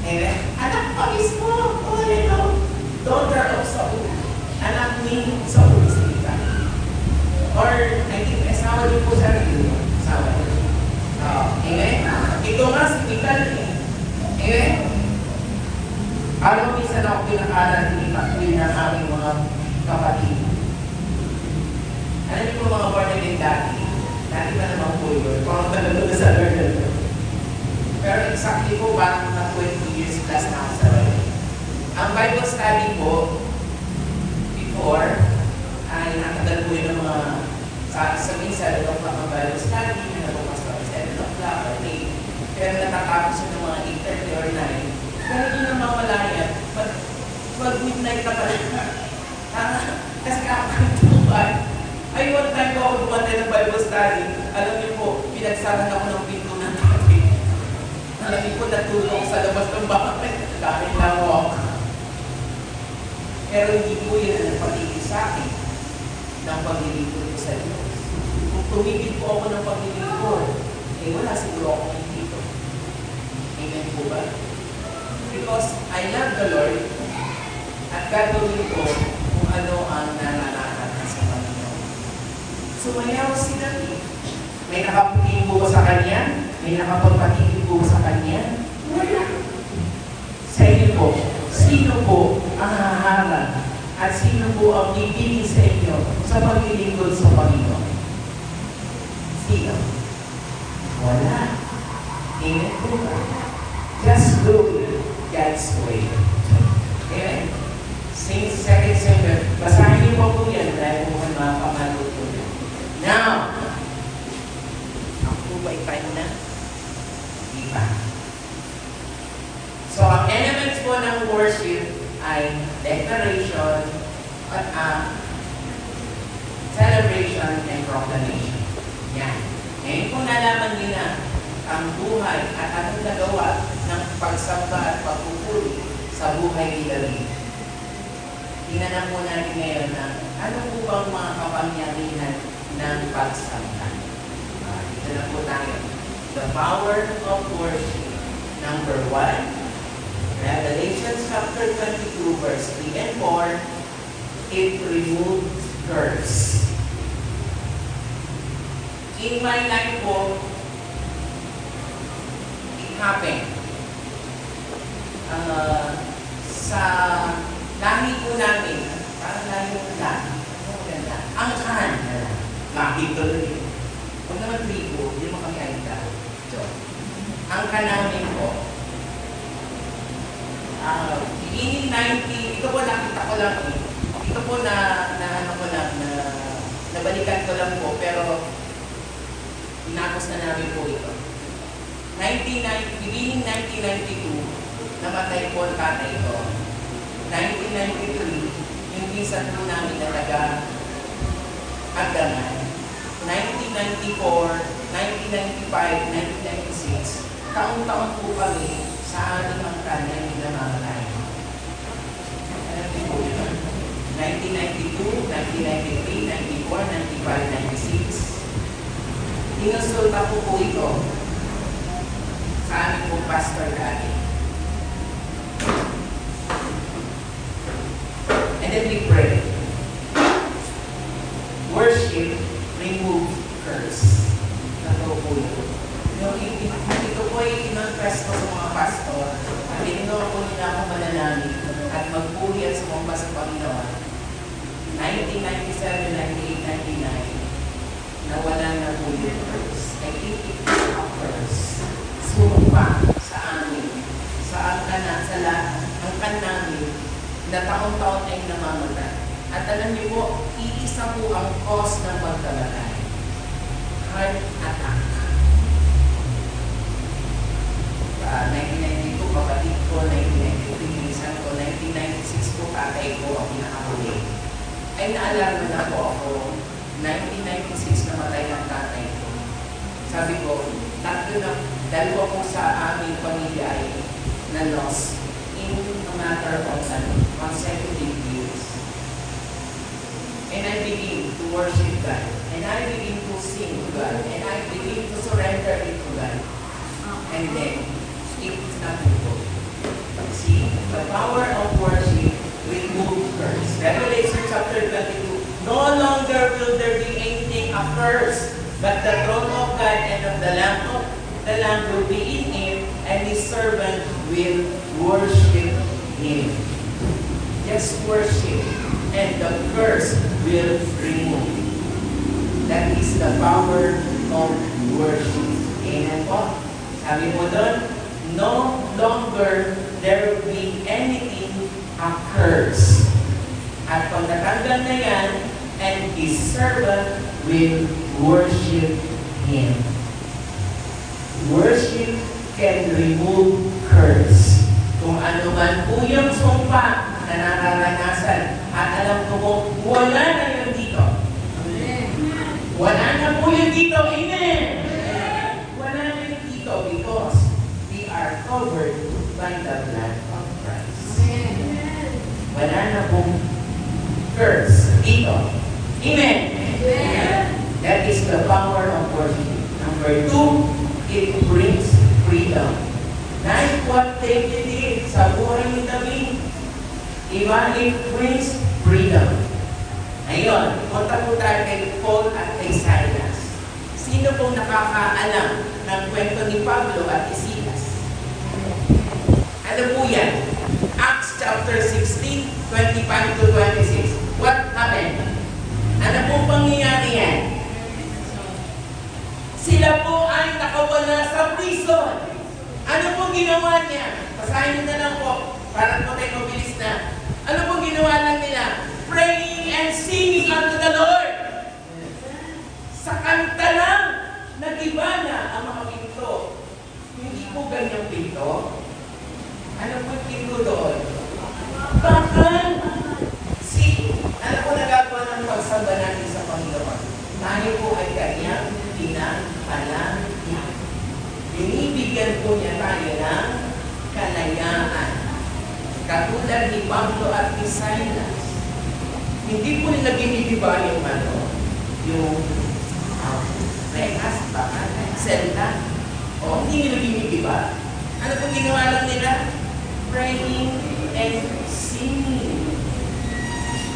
Speaker 2: Amen. Anak pa mismo. Oh, you know, daughter of Saul. Anak ni Saul Sita. Or, I think, asawa niyo po sa rin. Asawa niyo. Amen. Ito nga si Mikal. Amen. Alam mo, minsan ako pinakalan ni Makwin ng aming mga kapatid. Alam niyo po mga born again dati. Dati pa naman po yun. Parang talaga na sa Lord. Pero exactly po, parang na 20 years plus na ako sa Lord. Ang Bible study po, before, ay nakadal po yun ng mga sa minsan, ng mga Bible study, na po pastor, 7 o'clock or 8. Pero natatapos yun ng mga 8:30 or 9. Pero yun ang mamalayan, pag midnight na pala. Kasi kakakatuban. Ay, one time ko ako dumantay ng Bible study. Alam niyo po, pinagsaran ako ng pinto ng tabi. Alam niyo po, natulog sa labas ng bahay. Daming lawak. Pero hindi po yun ang nagpatigil sa akin ng paglilingkod ko sa Diyos. Kung tumigil po ako ng paglilingkod, wala siguro akong dito. Amen po ba? Because I love the Lord at gagawin ko kung ano ang naranasan sa Panginoon. Sumayaw si David. May nakaputing po ba sa kanya? May nakapagpatigil po sa kanya? Wala. Sa inyo po, sino po ang haharap at sino po ang bibigin sa inyo sa paglilingkod sa Panginoon? Sino? Wala. Amen po ba? Just do God's way. Amen? Saint 2nd Samuel. Basahin niyo po po yan dahil po mga pamalot po yan. Now, ako ba'y time na? Diba? So, ang elements po ng worship ay declaration, celebration, and proclamation. Yan. Ngayon kung nalaman niyo na ang buhay at anong nagawa ng pagsamba at pagpupuri sa buhay ni David. Tingnan na po natin ngayon na ano po bang mga kapangyarihan ng pagsamba. Ito na po tayo. The power of worship. Number 1, Revelation chapter 22 verse 3 and 4, it removes curse. In my life po, happen. Sa lahi po namin, parang lahi po lahi. Ang kan, lahi tuloy. Huwag naman tribo, hindi mo kami ayita. Ang kan namin po, beginning 90, ito po nakita ko lang eh. Ito po nabalikan ko lang po, pero inakos na namin po ito. Beginning 1992, namatay po ang tatay ko. 1993, yung pinsan po namin na taga-Agangan. 1994, 1995, 1996, taon-taon po kami sa aming ang kanya yung namamatay. Alam niyo po yun? 1992, 1993, 94, 95, 96. Inusulta po po ito sa aming pong pastor dati. And then we pray. Worship, remove curse. Nato po ito. Ito po ay inong-press ko sa mga pastor at inuno po nila ako mananalig at magpuri at sumamba sa Panginoon. 1997, 98, 99, nawala na po yung curse. I think it is a curse. Sumpa sa amin, sa ang kanan namin, na taon-taon ay namamatay. At alam niyo po, iisa po ang cause ng pagkamatay. Heart attack. 1992, kapatid ko, 1992, pinilisan ko, 1996 po, tatay ko ang pinakahuli. Ay naalarma na po ako, 1996 namatay ang tatay ko. Sabi ko, dalawa po sa aming pamilya ay na-loss in a matter of consecutive years. And I begin to worship God. And I begin to sing to God. And I begin to surrender it to God. And then, it's not good. See, the power of worship will move curse. Revelation chapter 22, no longer will there be anything accursed, but the throne of God and of the Lamb will be in him, and his servant will worship him. Just worship, and the curse will remove. That is the power of worship. Amen po? Sabi mo doon, no longer there will be anything accursed. At pag natanggal na yan, and his servant will worship him. Worship can remove curse. Kung ano man po yung sumpa na nararanasan, at alam ko po, wala na yun dito. Wala na po yun dito. Amen! Wala na yun dito because we are covered by the blood of Christ. Wala na pong curse dito. Amen! That is the power of worship. Number 2, it brings freedom. Like what David did sa buhay ni David. Diba? It brings freedom. Ngayon, punta po tayo kay Paul at kay Silas. Sino pong nakakaalam ng kwento ni Pablo at ni Silas? Ano po yan? Acts chapter 16, 25 to 26. What happened? Ano pong pangyayari yan? Sila po ay nakawala sa prison. Ano pong ginawa niya? Basahin niyo na lang po. Para po tayo mabilis na. Ano pong ginawa lang nila? Praying and singing unto the Lord. Sa kanta lang, nag-iba na ang mga pinto. Hindi po ganyang pinto. Ano po yung pinto doon? Bakal. See, ano po nagagawa ng pagsamba natin sa Panginoon? Tayo po ay kanyang pinapalangyan. Binibigyan po niya tayo ng kalayaan. Katulad ni Pablo at ni Silas. Hindi po nila ginigiba yung rekas, baka, selta. O, hindi nila ginigiba. Ano po ginawa lang nila? Praying and singing.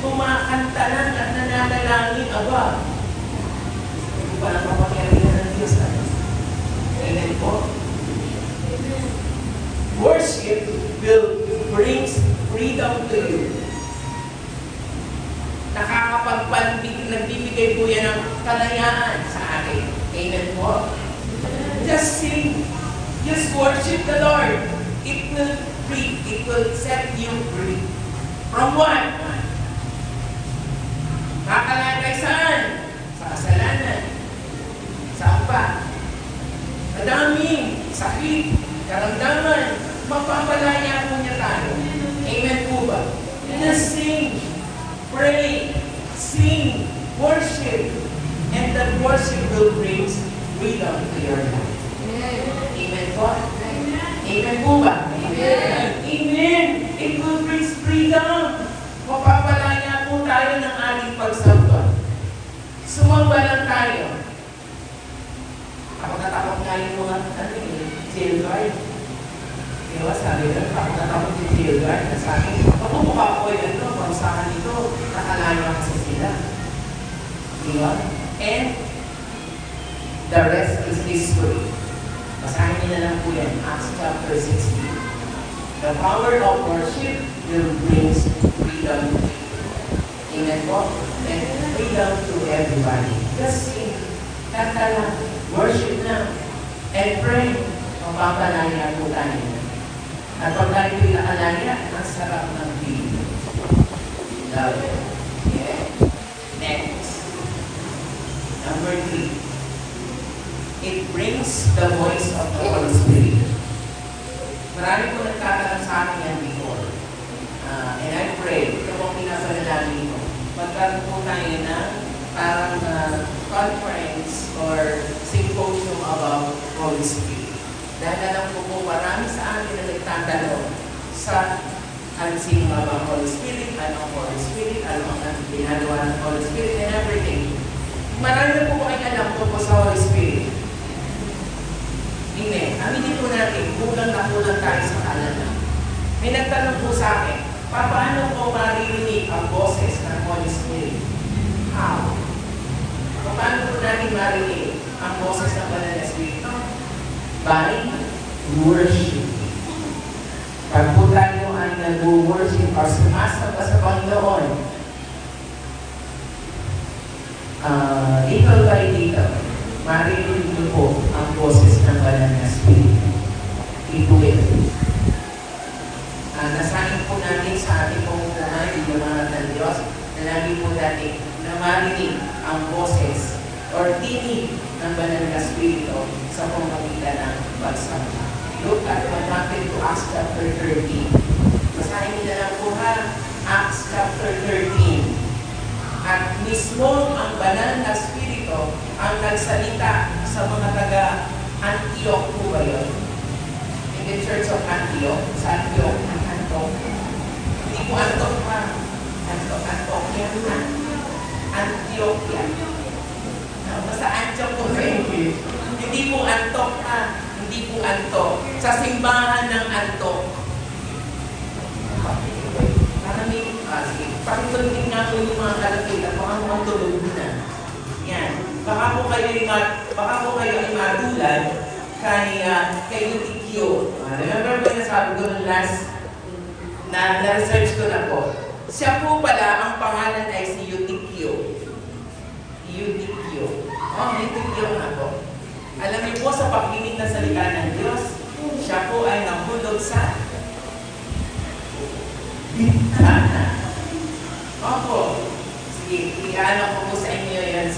Speaker 2: Kumakanta lang at nananalangin. Aba, hindi pa lang mapagyarihan ng Diyos. Amen po. Worship will bring freedom to you. Nagbibigay po yan ng kalayaan sa akin. Amen po. Just sing. Just worship the Lord. It will free. It will set you free. From what? Kakalagay saan? Sa kasalanan. Saan pa? Madami. Sakit. Karamdaman. Mapapalaya po niya tayo. Amen po ba? Just sing. Pray. Sing. Worship. And that worship will bring freedom to your life. Amen po? Amen po ba? Amen. Amen. It will bring freedom. Mapapalaya po tayo ng ating pagsamba. Sumamba lang tayo. Ako natakot nga yung mga jail guard. Diba, sabi lang, ako natakot yung jail guard. Sabi, ako mukha ko yun, pagsahan nito, nakalaya kasi sila. Diba? And the rest is history. Basahin niyo na lang po yan, Acts chapter 16. The power of worship will bring freedom. Amen po? And freedom to everybody. Just sing, kanta lang, worship lang, and pray. Mapapalaya po tayo. At pag tayo nakalaya, ang sarap ng feeling.
Speaker 1: love. Yeah. Next. Number 3. It brings the voice of the Holy Spirit. Marami po nagtatanong sa akin yan before. And I pray, ito pong pinapanalangin ko. Magkaroon po tayo ng parang conference or symposium about Holy Spirit. Dahil alam ko po marami sa akin na nagtatanong sa sino nga ba ang Holy Spirit, ano ang Holy Spirit, ano ang ginagawa ng Holy Spirit, and everything. Marami na po kayo alam po sa Holy Spirit. Amen. Aminin po natin, kulang tayo sa kaalaman. May nagtanong po sa akin, paano ko maririnig ang boses ng Holy Spirit? How? Paano po natin marinig ang boses ng Banal na Espiritu? By worship. Pag po tayo ay nag-worship or sumasamba sa Panginoon, little by little, maririnig niyo po ang boses ng Banal na Espiritu. Ito ito. Nasahin po natin sa ating pamumuhay, yung mga ng Diyos, na lagi po natin na marinig ang boses or tinig ng Banal na Espiritu sa pamamagitan ng pagsamba. Look at what happened to Acts chapter 13. Basahin nila lang po ha, Acts chapter 13. At mismo ang Banal na Espiritu ang nagsalita sa mga taga-Antioch po ba yun? In the church of Antioch, sa Antioch, hindi po Antioch pa. Antioch yan na. Antioch yan. Basta Antioch po kayo. Hindi po Antioch ha. Hindi po Antioch. Sa simbahan ng Antioch. Parang may, sige, pakitulungin nga po yung mga kalapitan. Baka mo tulog na. Yan. Baka po kayo ay madulan kay UTQ. Remember ba yung sabi ko nung last na research ko na po? Siya po pala, ang pangalan ay si UTQ. UTQ. UTQ nga po. Alam niyo po, sa pakinig na salita ng Diyos, siya po ay nahulog sa bintana. Opo. Sige, iano ko po sa inyo yan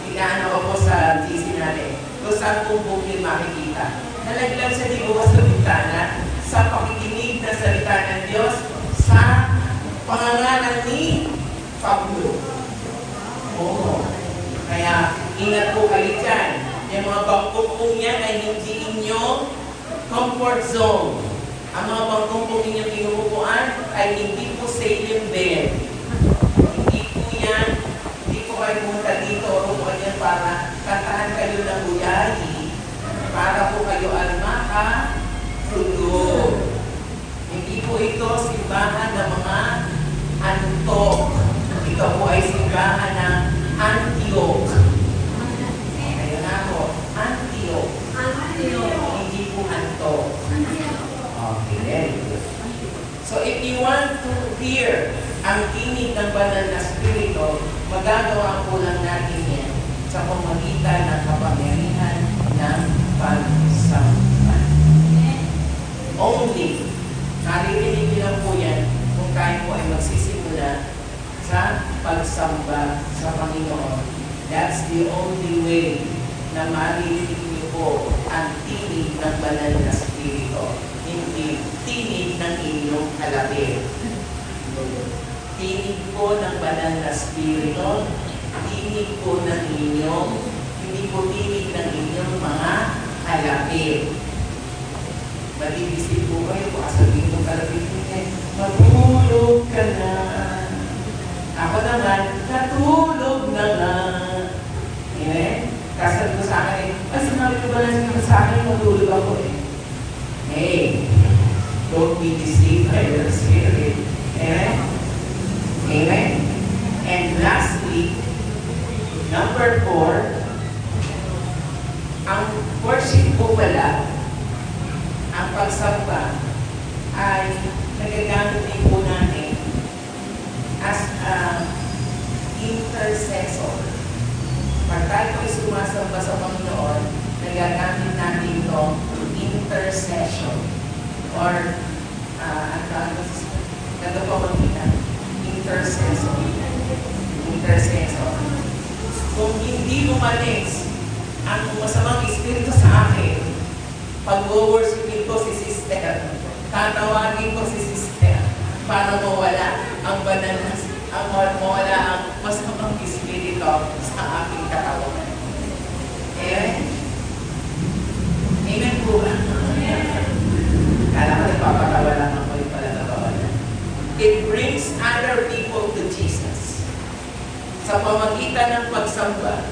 Speaker 1: iano ko po sa GC natin. Kung saan po bukil makikita. Nalaglag siya di bukas sa bintana sa pakikinig na salita ng Diyos sa pangangalan ni Pablo. Oo. Kaya ingat po kayo dyan. Yung mga bangkong yan ay hindi inyong comfort zone. Ang mga bangkong inyong inuupuan ay hindi po sailing bed. Hindi po yan. Hindi po kayo punta dito o upuan yan para kantahan kayo ng buyayi. Para po kayo ay makatulog. Hindi po ito simbahan ng mga antok. Ito po ay simbahan ng Antioch. Kaya na po, Antioch. Hindi po antok. Okay, very good. So if you want to hear ang tinig ng Banal na Espiritu, magagawa po lang natin yan sa pamagitan ng kapangyarihan ng pagsamba. Only, naririnig niyo lang po yan kung kayo po ay magsisimula sa pagsamba sa Panginoon. That's the only way na maririnig niyo po ang tinig ng Banal na Espiritu. Hindi tinig ng inyong kalapit. Tinig po ng Banal na Espiritu, tinig po ng inyong, hindi po tinig ng inyong mga kalapit. Mabibisip po kayo kung sabihin mo kalapit niya, matulog ka na. Ako naman, natulog na nga. Kasabi ko sa akin, sinabi ko ba na sa akin, matulog ako eh. Hey, don't be deceived by the Spirit. Amen? Amen? And lastly, number 4, ang worship po pala, ang pagsamba, ay nagagamit din po natin as intercessor. Pag tayo ay sumasamba sa Panginoon, nagagamit natin itong intercession or nagpapagita.
Speaker 2: intercessor. Intercessor. Kung hindi umalis ang masamang espiritu sa akin, pag-worshipin ko si sister, tatawagin ko si sister para mawala ang bananas, mawala ang masamang espiritu sa aking katawan. Amen? Amen po ba? Kala ko nagpapatawa lang ako yung pala natawa na. It brings other people to Jesus. Sa pamagitan ng pagsamba,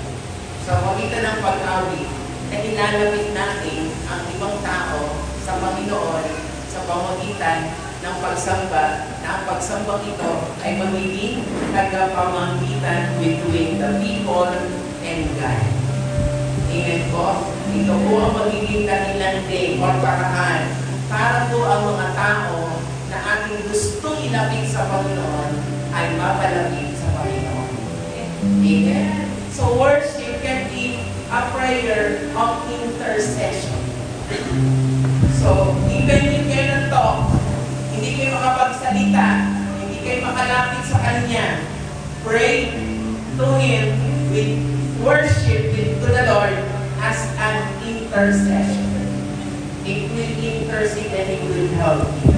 Speaker 2: sa pamagitan ng pag-awit, na ilalapit natin ang ibang tao sa Panginoon sa pamagitan ng pagsamba, na ang pagsamba ito ay magiging tagapamagitan between the people and God. Amen po? Ito po ang magiging dahilan din o paraan para po ang mga tao na ating gustong ilapit sa Panginoon ay mapalapit sa Panginoon. Amen? So worship can be a prayer of intercession. So, even you cannot talk, hindi kayo makapagsalita, hindi kayo makalapit sa Kanya, pray to Him with worship to the Lord as an intercession. It will intercede and it will help you.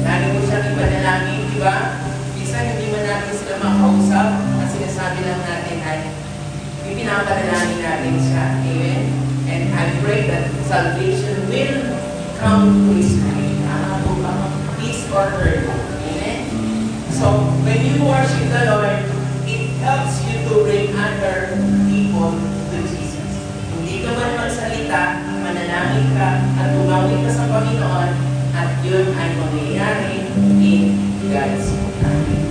Speaker 2: Lagi mo siyang ipanalangin, di ba? Minsan hindi man natin sila makausap, ang sinasabi lang natin ay ipinapanalangin natin siya. Amen? And I pray that salvation will come to His life. His or her. Amen? So, when you worship the Lord, it helps you to bring other people to Jesus. Hindi ka man magsalita, manalangin ka, at tumawid ka sa Panginoon, at yun ay mangyayari in God's time.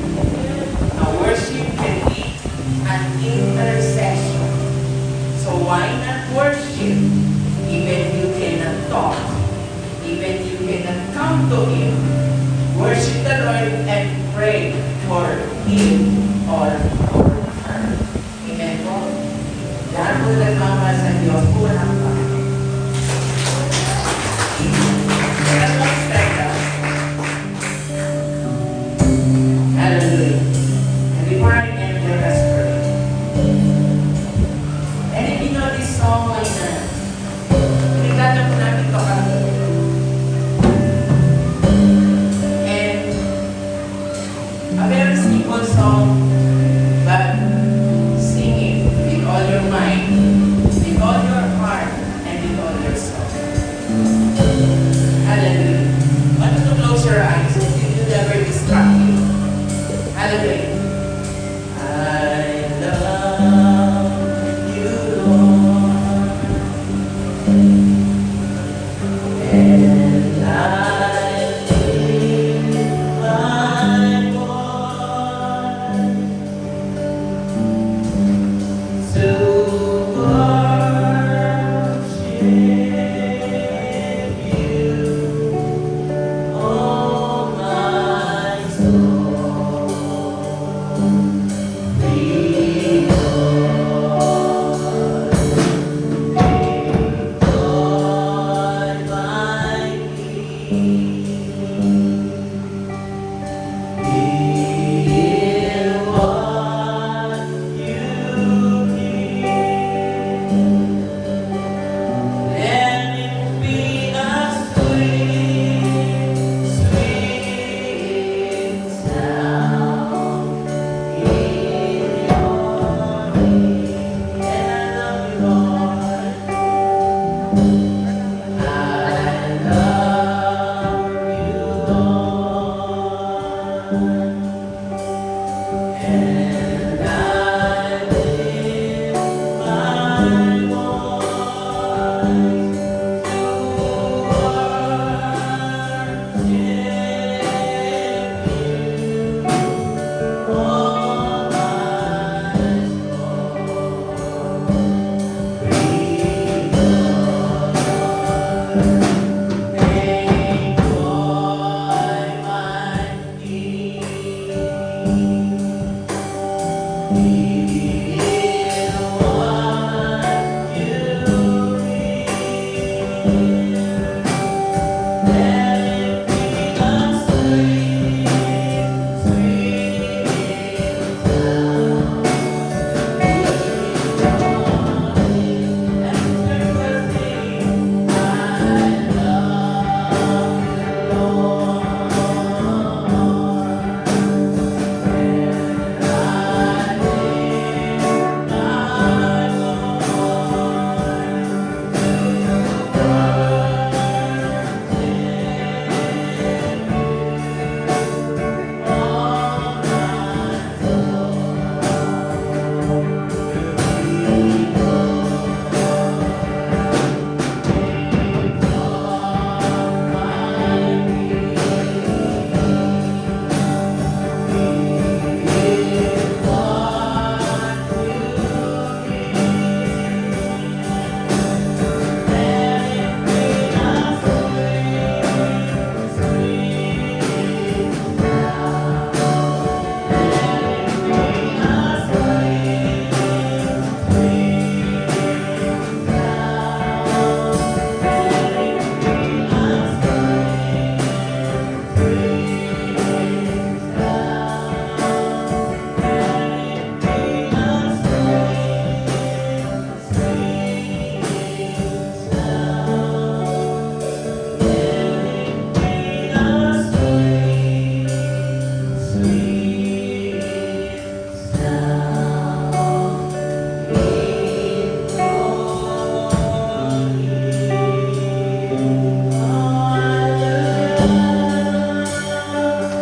Speaker 2: A worship can be an intercession. So why not worship? Even you cannot talk, even you cannot come to Him, worship the Lord and pray for Him or for her. Amen po? Lahat po nagmamahal sa Diyos po walang pa. Hallelujah. And before I end, let us pray. And if you know this song like that, pinagdala po namin ito kanina.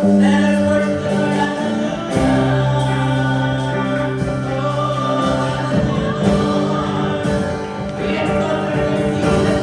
Speaker 2: Let us worship the Lord. We exalt your name, Jesus.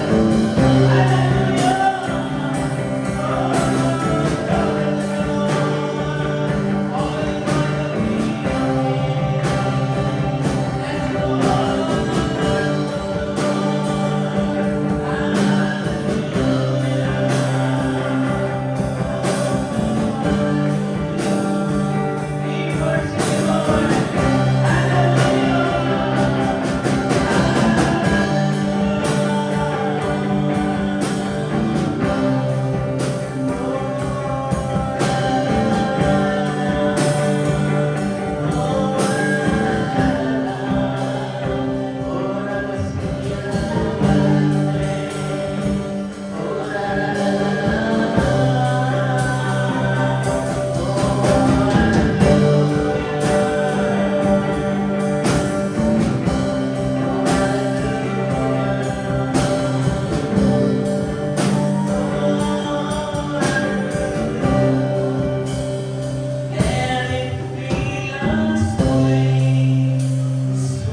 Speaker 2: Let it be a sweet,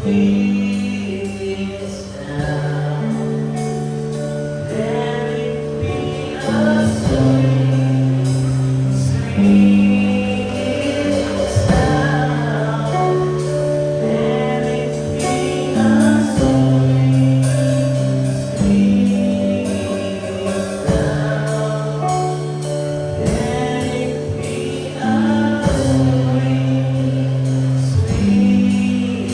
Speaker 2: sweet sound. Let it be a sweet, sweet sound. Let it be a sweet, sweet sound. Let it be a sweet, sweet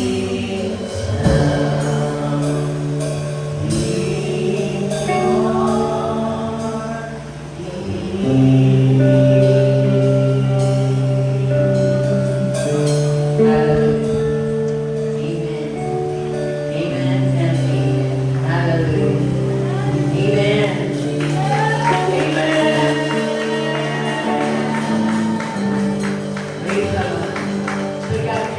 Speaker 1: Amen and amen. Hallelujah. Amen. Amen. Praise the Lord. So God